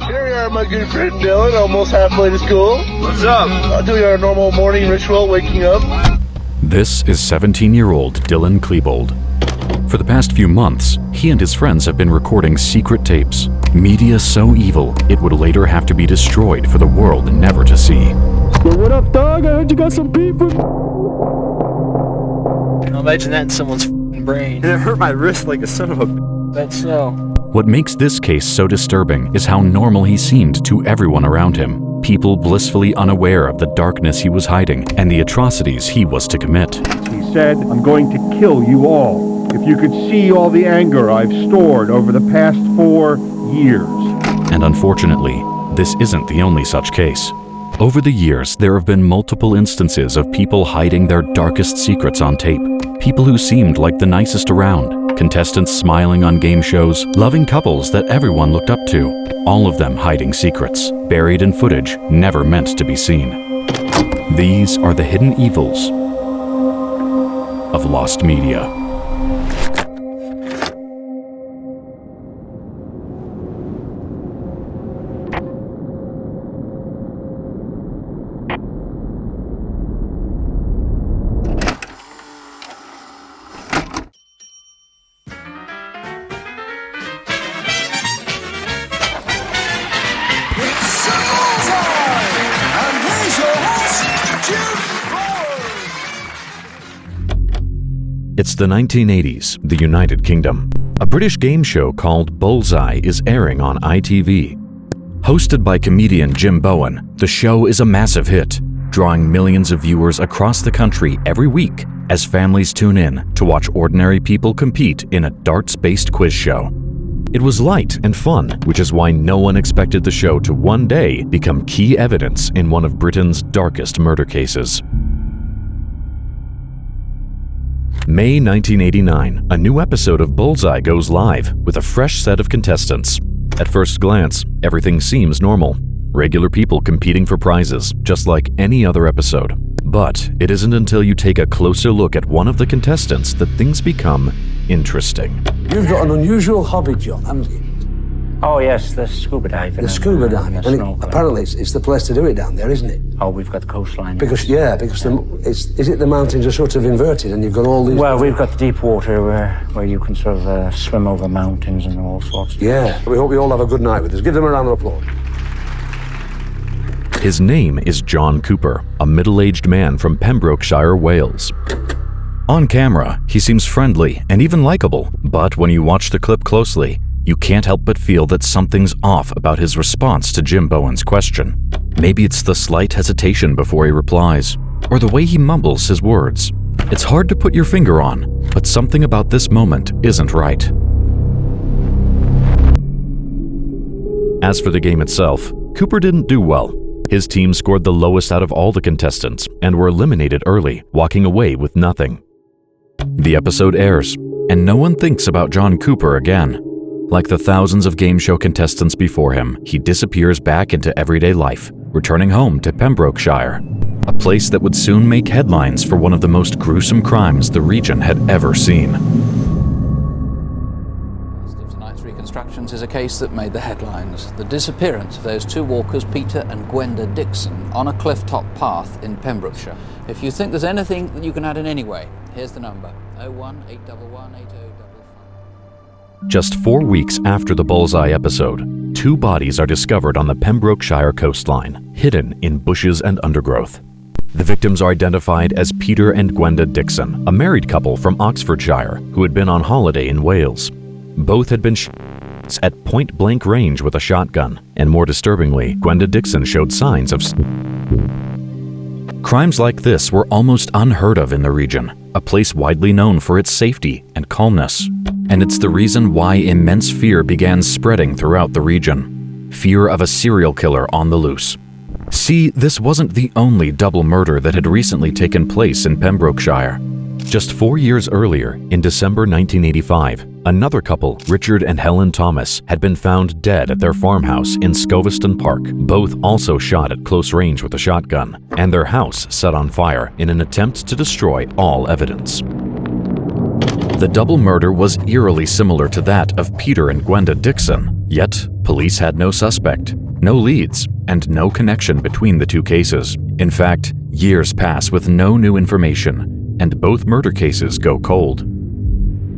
Here we are, my good friend Dylan, almost halfway to school. What's up? Doing our normal morning ritual, waking up. This is 17-year-old Dylan Klebold. For the past few months, he and his friends have been recording secret tapes. Media so evil, it would later have to be destroyed for the world never to see. Yo, what up, dog? I heard you got some beef with... Imagine that in someone's brain. It hurt my wrist like a son of a... Bet so. What makes this case so disturbing is how normal he seemed to everyone around him. People blissfully unaware of the darkness he was hiding and the atrocities he was to commit. He said, I'm going to kill you all. If you could see all the anger I've stored over the past 4 years. And unfortunately, this isn't the only such case. Over the years, there have been multiple instances of people hiding their darkest secrets on tape. People who seemed like the nicest around, contestants smiling on game shows, loving couples that everyone looked up to, all of them hiding secrets, buried in footage never meant to be seen. These are the hidden evils of lost media. It's the 1980s, the United Kingdom. A British game show called Bullseye is airing on ITV. Hosted by comedian Jim Bowen, the show is a massive hit, drawing millions of viewers across the country every week as families tune in to watch ordinary people compete in a darts-based quiz show. It was light and fun, which is why no one expected the show to one day become key evidence in one of Britain's darkest murder cases. May 1989, a new episode of Bullseye goes live with a fresh set of contestants. At first glance, everything seems normal. Regular people competing for prizes, just like any other episode. But it isn't until you take a closer look at one of the contestants that things become interesting. You've got an unusual hobby, John, haven't you? Oh yes, the scuba diving. The scuba diving. And And apparently it's the place to do it down there, isn't it? oh, we've got the coastline. Because is it the mountains are sort of inverted and you've got all these... Well, we've got the deep water where you can sort of swim over mountains and all sorts of Yeah, we hope you all have a good night with us. Give them a round of applause. His name is John Cooper, a middle-aged man from Pembrokeshire, Wales. On camera, he seems friendly and even likable, but when you watch the clip closely, you can't help but feel that something's off about his response to Jim Bowen's question. Maybe it's the slight hesitation before he replies, or the way he mumbles his words. It's hard to put your finger on, but something about this moment isn't right. As for the game itself, Cooper didn't do well. His team scored the lowest out of all the contestants and were eliminated early, walking away with nothing. The episode airs, and no one thinks about John Cooper again. Like the thousands of game show contestants before him, he disappears back into everyday life, returning home to Pembrokeshire, a place that would soon make headlines for one of the most gruesome crimes the region had ever seen. Tonight's reconstructions is a case that made the headlines. The disappearance of those two walkers, Peter and Gwenda Dixon, on a cliff-top path in Pembrokeshire. If you think there's anything that you can add in any way, here's the number: 01811 8055. Just 4 weeks after the Bullseye episode, 2 bodies are discovered on the Pembrokeshire coastline, hidden in bushes and undergrowth. The victims are identified as Peter and Gwenda Dixon, a married couple from Oxfordshire who had been on holiday in Wales. Both had been shot at point-blank range with a shotgun, and more disturbingly, Gwenda Dixon showed signs of... Crimes like this were almost unheard of in the region, a place widely known for its safety and calmness. And it's the reason why immense fear began spreading throughout the region. Fear of a serial killer on the loose. See, this wasn't the only double murder that had recently taken place in Pembrokeshire. Just 4 years earlier, in December 1985, another couple, Richard and Helen Thomas, had been found dead at their farmhouse in Scoveston Park, both also shot at close range with a shotgun, and their house set on fire in an attempt to destroy all evidence. The double murder was eerily similar to that of Peter and Gwenda Dixon, yet police had no suspect, no leads, and no connection between the two cases. In fact, years pass with no new information, and both murder cases go cold.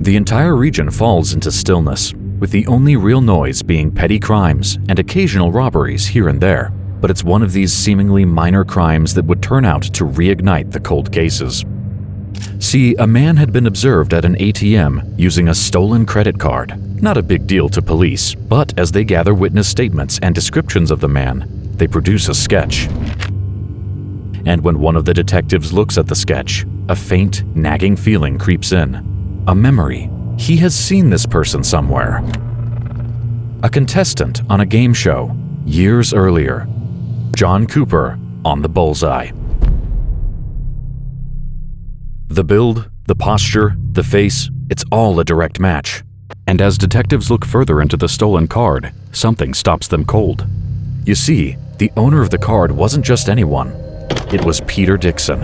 The entire region falls into stillness, with the only real noise being petty crimes and occasional robberies here and there. But it's one of these seemingly minor crimes that would turn out to reignite the cold cases. See, a man had been observed at an ATM using a stolen credit card. Not a big deal to police, but as they gather witness statements and descriptions of the man, they produce a sketch. And when one of the detectives looks at the sketch, a faint, nagging feeling creeps in. A memory. He has seen this person somewhere. A contestant on a game show, years earlier. John Cooper on the Bullseye. The build, the posture, the face, it's all a direct match. And as detectives look further into the stolen card, something stops them cold. You see, the owner of the card wasn't just anyone. It was Peter Dixon,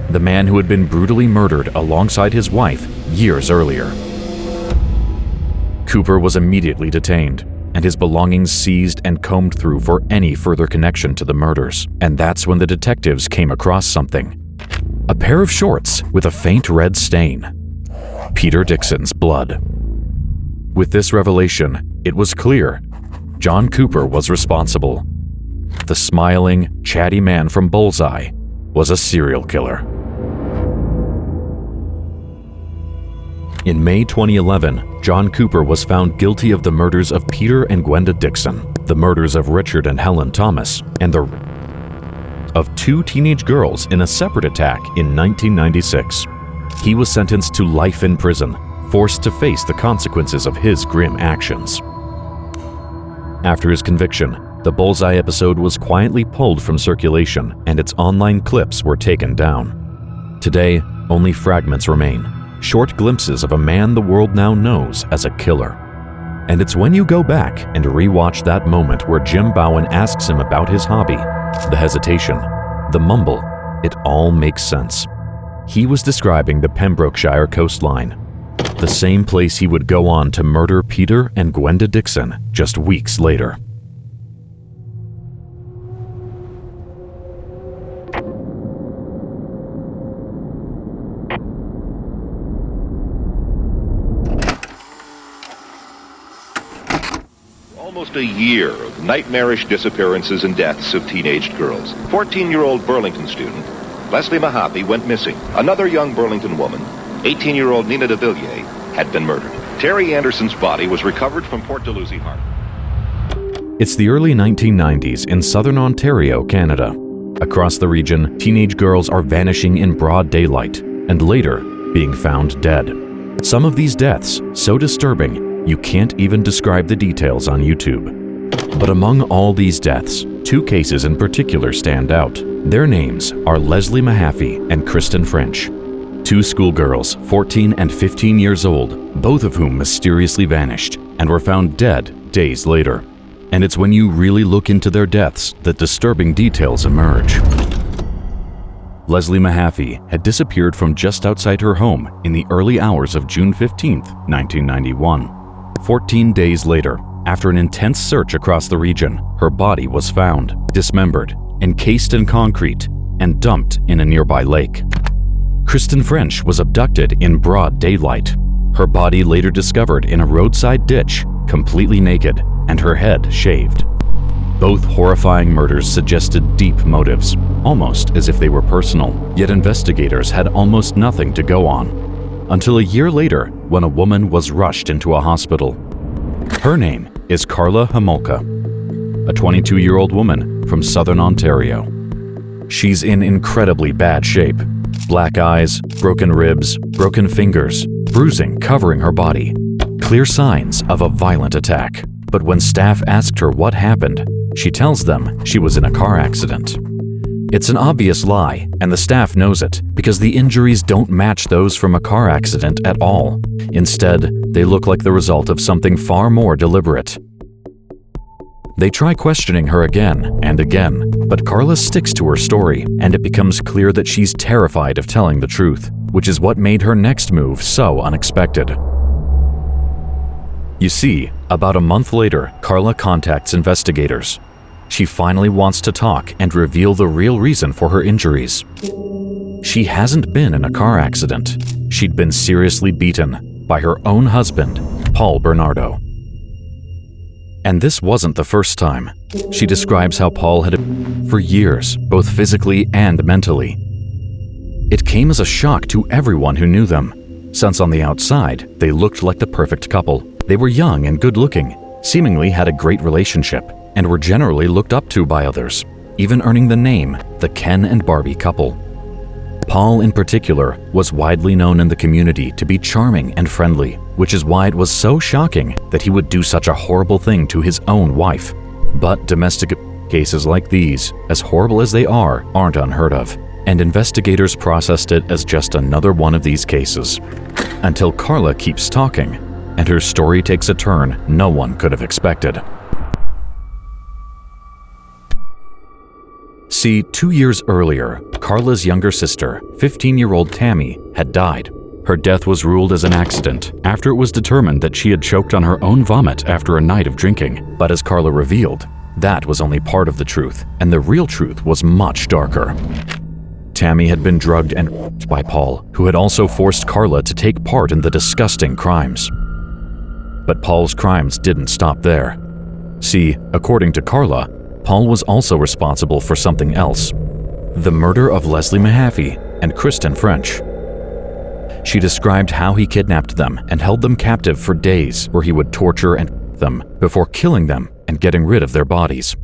the man who had been brutally murdered alongside his wife years earlier. Cooper was immediately detained, and his belongings seized and combed through for any further connection to the murders. And that's when the detectives came across something. A pair of shorts with a faint red stain. Peter Dixon's blood. With this revelation, it was clear John Cooper was responsible. The smiling, chatty man from Bullseye was a serial killer. In May 2011, John Cooper was found guilty of the murders of Peter and Gwenda Dixon, the murders of Richard and Helen Thomas, and of two teenage girls in a separate attack in 1996. He was sentenced to life in prison, forced to face the consequences of his grim actions. After his conviction, the Bullseye episode was quietly pulled from circulation and its online clips were taken down. Today, only fragments remain. Short glimpses of a man the world now knows as a killer. And it's when you go back and rewatch that moment where Jim Bowen asks him about his hobby, the hesitation, the mumble, it all makes sense. He was describing the Pembrokeshire coastline, the same place he would go on to murder Peter and Gwenda Dixon just weeks later. Almost a year of nightmarish disappearances and deaths of teenage girls. 14-year-old Burlington student Leslie Mahaffey went missing. Another young Burlington woman, 18-year-old Nina de Villiers, had been murdered. Terry Anderson's body was recovered from Port Dalhousie Harbor. It's the early 1990s in southern Ontario, Canada. Across the region, teenage girls are vanishing in broad daylight and later being found dead. Some of these deaths so disturbing you can't even describe the details on YouTube. But among all these deaths, two cases in particular stand out. Their names are Leslie Mahaffey and Kristen French. Two schoolgirls, 14 and 15 years old, both of whom mysteriously vanished and were found dead days later. And it's when you really look into their deaths that disturbing details emerge. Leslie Mahaffey had disappeared from just outside her home in the early hours of June 15, 1991. 14 days later, after an intense search across the region, her body was found, dismembered, encased in concrete, and dumped in a nearby lake. Kristen French was abducted in broad daylight. Her body later discovered in a roadside ditch, completely naked, and her head shaved. Both horrifying murders suggested deep motives, almost as if they were personal, yet investigators had almost nothing to go on. Until a year later, when a woman was rushed into a hospital. Her name is Karla Homolka, a 22-year-old woman from southern Ontario. She's in incredibly bad shape. Black eyes, broken ribs, broken fingers, bruising covering her body. Clear signs of a violent attack. But when staff asked her what happened, she tells them she was in a car accident. It's an obvious lie, and the staff knows it, because the injuries don't match those from a car accident at all. Instead, they look like the result of something far more deliberate. They try questioning her again and again, but Karla sticks to her story, and it becomes clear that she's terrified of telling the truth. which is what made her next move so unexpected. You see, about a month later, Karla contacts investigators. She finally wants to talk and reveal the real reason for her injuries. She hasn't been in a car accident. She'd been seriously beaten by her own husband, Paul Bernardo. And this wasn't the first time. She describes how Paul had for years, both physically and mentally. It came as a shock to everyone who knew them, since on the outside, they looked like the perfect couple. They were young and good-looking, seemingly had a great relationship, and were generally looked up to by others, even earning the name the Ken and Barbie couple. Paul, in particular, was widely known in the community to be charming and friendly, which is why it was so shocking that he would do such a horrible thing to his own wife. But domestic cases like these, as horrible as they are, aren't unheard of, and investigators processed it as just another one of these cases. Until Karla keeps talking, and her story takes a turn no one could have expected. See, 2 years earlier, Karla's younger sister, 15-year-old Tammy, had died. Her death was ruled as an accident after it was determined that she had choked on her own vomit after a night of drinking. But as Karla revealed, that was only part of the truth, and the real truth was much darker. Tammy had been drugged and raped by Paul, who had also forced Karla to take part in the disgusting crimes. But Paul's crimes didn't stop there. See, according to Karla, Paul was also responsible for something else: the murder of Leslie Mahaffey and Kristen French. She described how he kidnapped them and held them captive for days, where he would torture and them before killing them and getting rid of their bodies.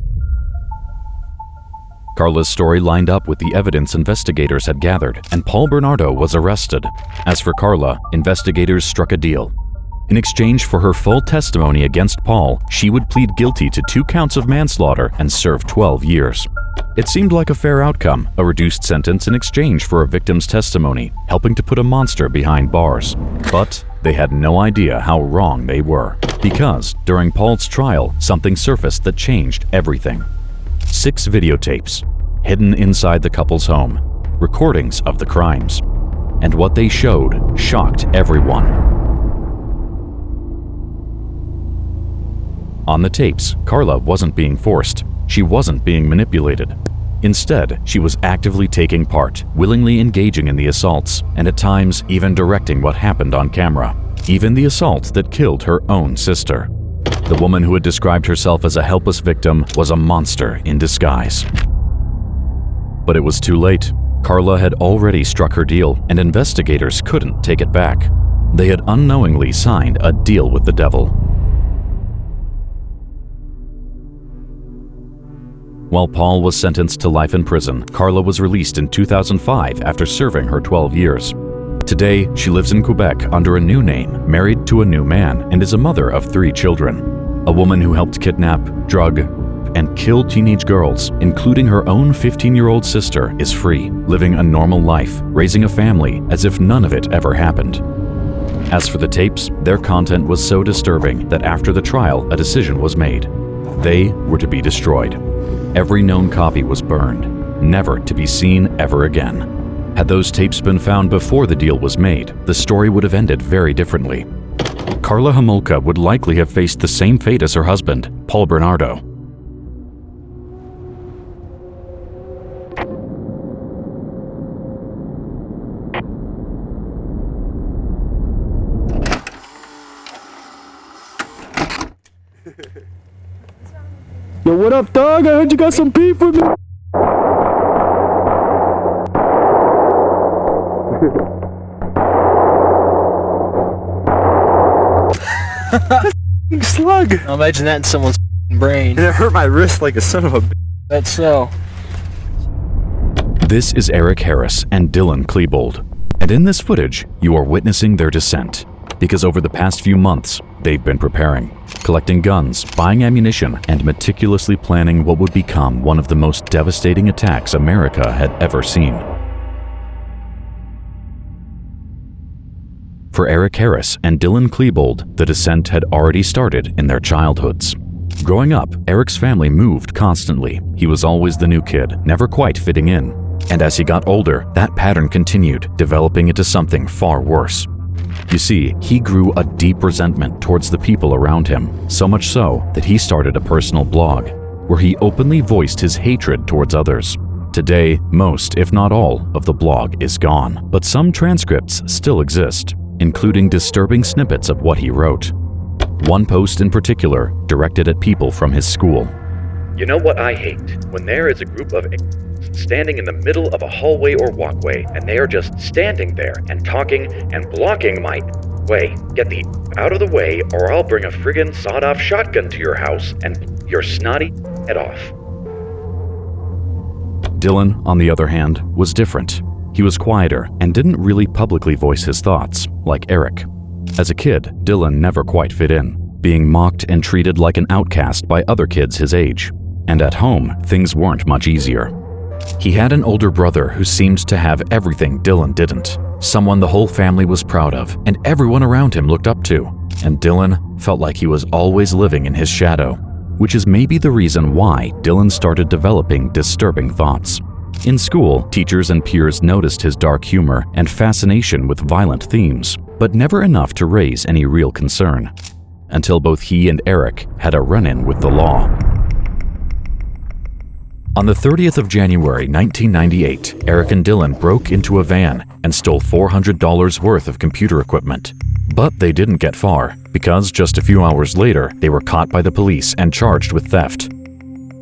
Karla's story lined up with the evidence investigators had gathered, and Paul Bernardo was arrested. As for Karla, investigators struck a deal. In exchange for her full testimony against Paul, she would plead guilty to 2 counts of manslaughter and serve 12 years. It seemed like a fair outcome, a reduced sentence in exchange for a victim's testimony, helping to put a monster behind bars. But they had no idea how wrong they were, because during Paul's trial, something surfaced that changed everything. 6 videotapes, hidden inside the couple's home, recordings of the crimes. And what they showed shocked everyone. On the tapes, Karla wasn't being forced. She wasn't being manipulated. Instead, she was actively taking part, willingly engaging in the assaults, and at times even directing what happened on camera. Even the assault that killed her own sister. The woman who had described herself as a helpless victim was a monster in disguise. But it was too late. Karla had already struck her deal, and investigators couldn't take it back. They had unknowingly signed a deal with the devil. While Paul was sentenced to life in prison, Karla was released in 2005 after serving her 12 years. Today, she lives in Quebec under a new name, married to a new man, and is a mother of 3 children. A woman who helped kidnap, drug, and kill teenage girls, including her own 15-year-old sister, is free, living a normal life, raising a family as if none of it ever happened. As for the tapes, their content was so disturbing that after the trial, a decision was made. They were to be destroyed. Every known copy was burned, never to be seen ever again. Had those tapes been found before the deal was made, the story would have ended very differently. Karla Homolka would likely have faced the same fate as her husband, Paul Bernardo. Yo, what up, dog? I heard you got some beef with me. Slug! Imagine that in someone's brain. And it hurt my wrist like a son of a bitch. That's so. This is Eric Harris and Dylan Klebold. And in this footage, you are witnessing their descent. Because over the past few months, they've been preparing, collecting guns, buying ammunition, and meticulously planning what would become one of the most devastating attacks America had ever seen. For Eric Harris and Dylan Klebold, the descent had already started in their childhoods. Growing up, Eric's family moved constantly. He was always the new kid, never quite fitting in. And as he got older, that pattern continued, developing into something far worse. You see, he grew a deep resentment towards the people around him, so much so that he started a personal blog, where he openly voiced his hatred towards others. Today, most, if not all, of the blog is gone, but some transcripts still exist, including disturbing snippets of what he wrote. One post in particular, directed at people from his school. You know what I hate? When there is a group of standing in the middle of a hallway or walkway, and they are just standing there and talking and blocking my way. Get the out of the way, or I'll bring a friggin' sawed-off shotgun to your house and your snotty head off. Dylan, on the other hand, was different. He was quieter and didn't really publicly voice his thoughts, like Eric. As a kid, Dylan never quite fit in, being mocked and treated like an outcast by other kids his age. And at home, things weren't much easier. He had an older brother who seemed to have everything Dylan didn't, someone the whole family was proud of and everyone around him looked up to. And Dylan felt like he was always living in his shadow, which is maybe the reason why Dylan started developing disturbing thoughts. In school, teachers and peers noticed his dark humor and fascination with violent themes, but never enough to raise any real concern, until both he and Eric had a run-in with the law. On the 30th of January 1998, Eric and Dylan broke into a van and stole $400 worth of computer equipment. But they didn't get far, because just a few hours later, they were caught by the police and charged with theft.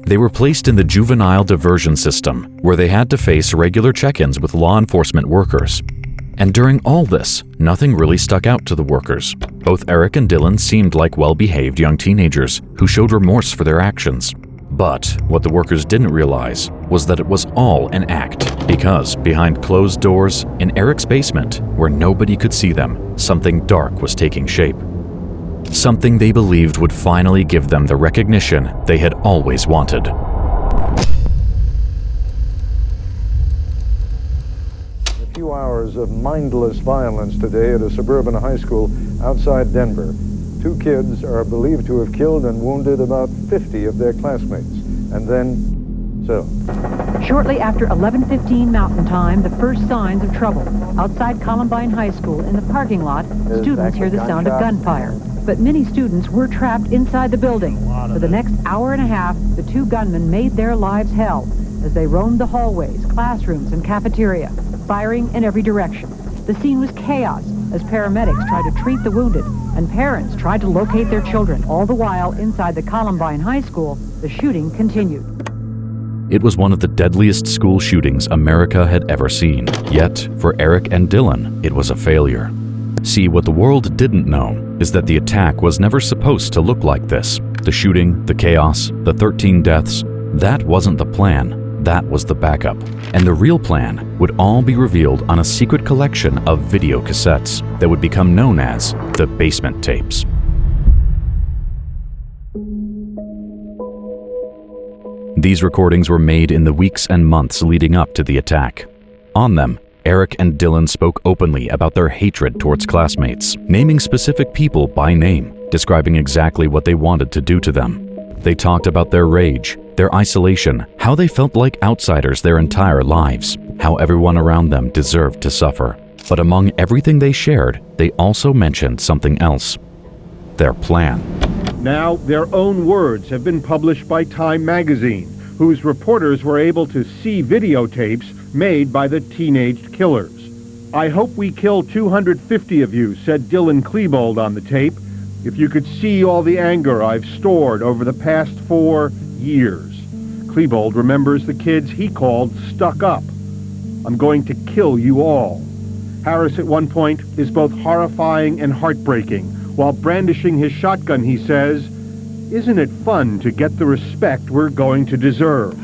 They were placed in the juvenile diversion system, where they had to face regular check-ins with law enforcement workers. And during all this, nothing really stuck out to the workers. Both Eric and Dylan seemed like well-behaved young teenagers who showed remorse for their actions. But what the workers didn't realize was that it was all an act, because behind closed doors, in Eric's basement, where nobody could see them, something dark was taking shape. Something they believed would finally give them the recognition they had always wanted. A few hours of mindless violence today at a suburban high school outside Denver. 2 kids are believed to have killed and wounded about 50 of their classmates. And then, so. Shortly after 11:15 Mountain Time, the first signs of trouble. Outside Columbine High School, in the parking lot, students hear the sound of gunfire. But many students were trapped inside the building. For the next hour and a half, the 2 gunmen made their lives hell as they roamed the hallways, classrooms, and cafeteria, firing in every direction. The scene was chaos as paramedics tried to treat the wounded and parents tried to locate their children. All the while, inside the Columbine High School, the shooting continued. It was one of the deadliest school shootings America had ever seen. Yet, for Eric and Dylan, it was a failure. See, what the world didn't know is that the attack was never supposed to look like this. The shooting, the chaos, the 13 deaths, that wasn't the plan. That was the backup. And the real plan would all be revealed on a secret collection of video cassettes that would become known as the basement tapes. These recordings were made in the weeks and months leading up to the attack. On them, Eric and Dylan spoke openly about their hatred towards classmates, naming specific people by name, describing exactly what they wanted to do to them. They talked about their rage, their isolation, how they felt like outsiders their entire lives, how everyone around them deserved to suffer. But among everything they shared, they also mentioned something else: their plan. Now, their own words have been published by Time magazine, whose reporters were able to see videotapes made by the teenaged killers. "I hope we kill 250 of you," said Dylan Klebold on the tape. "If you could see all the anger I've stored over the past 4 years." Klebold remembers the kids he called stuck up. "I'm going to kill you all." Harris at one point is both horrifying and heartbreaking. While brandishing his shotgun, he says, "Isn't it fun to get the respect we're going to deserve?"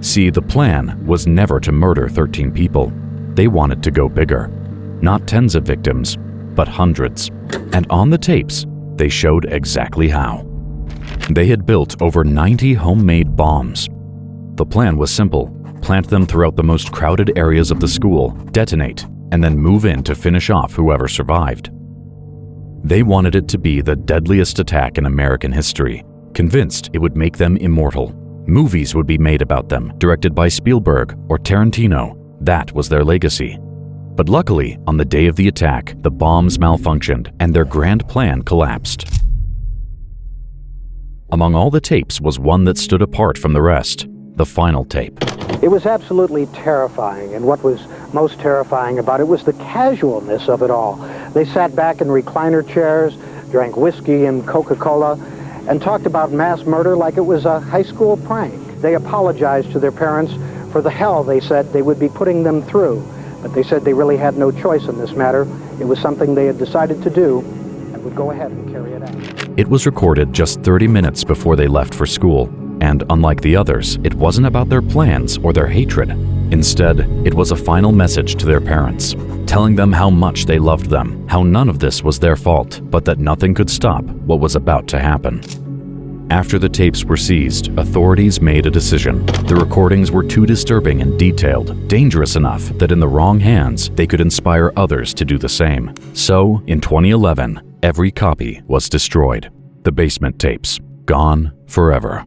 See, the plan was never to murder 13 people. They wanted to go bigger. Not tens of victims, but hundreds. And on the tapes, they showed exactly how. They had built over 90 homemade bombs. The plan was simple: plant them throughout the most crowded areas of the school, detonate, and then move in to finish off whoever survived. They wanted it to be the deadliest attack in American history, convinced it would make them immortal. Movies would be made about them, directed by Spielberg or Tarantino. That was their legacy. But luckily, on the day of the attack, the bombs malfunctioned and their grand plan collapsed. Among all the tapes was one that stood apart from the rest, the final tape. It was absolutely terrifying, and what was most terrifying about it was the casualness of it all. They sat back in recliner chairs, drank whiskey and Coca-Cola, and talked about mass murder like it was a high school prank. They apologized to their parents for the hell they said they would be putting them through, but they said they really had no choice in this matter. It was something they had decided to do and would go ahead and carry it out. It was recorded just 30 minutes before they left for school, and unlike the others, it wasn't about their plans or their hatred. Instead, it was a final message to their parents, telling them how much they loved them, how none of this was their fault, but that nothing could stop what was about to happen. After the tapes were seized, authorities made a decision. The recordings were too disturbing and detailed, dangerous enough that in the wrong hands, they could inspire others to do the same. So, in 2011, every copy was destroyed. The basement tapes, gone forever.